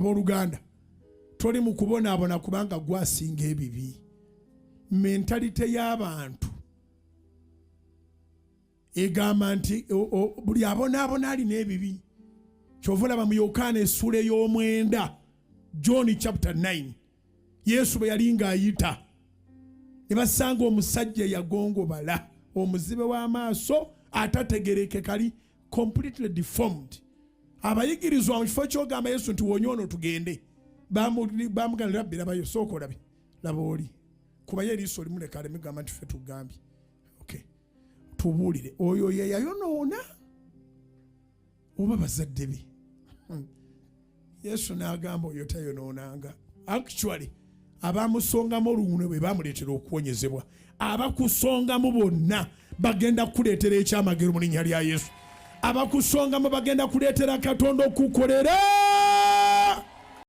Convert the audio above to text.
Abooluganda toli mu kubonaabona kubanga gwasinga ebibi. Mentalite y'abantu egamba nti buli abonaabona alina ebibi. Kyova olaba mu Yokaana essula ey'omwenda, John chapter 9, Yesu bwe yali ng'ayita ne basanga omusajja yagongobala, omuzibe w'amaaso, atategereke, kali completely deformed. Abayigirizwa mu kifo ky'ogamba Yesu nti wonya ono tugende, bamugamba Rabbi labayo, sooka olabe, laba oli kuba ye eriiso limuleka alemegamba nti ffe tugambye. Okay, tubuulire oyo ye yayonoona oba bazadde be? Yesu n'agamba oyo tayonoonanga. Actually abamusongamu olunwe bwe bamuleetera okuwonyezebwa, abakusongamu bonna bagenda kuleetera ekyamagero mu linnya lya Yesu. Abakusongamu bagenda kuleetera Katonda okukolera.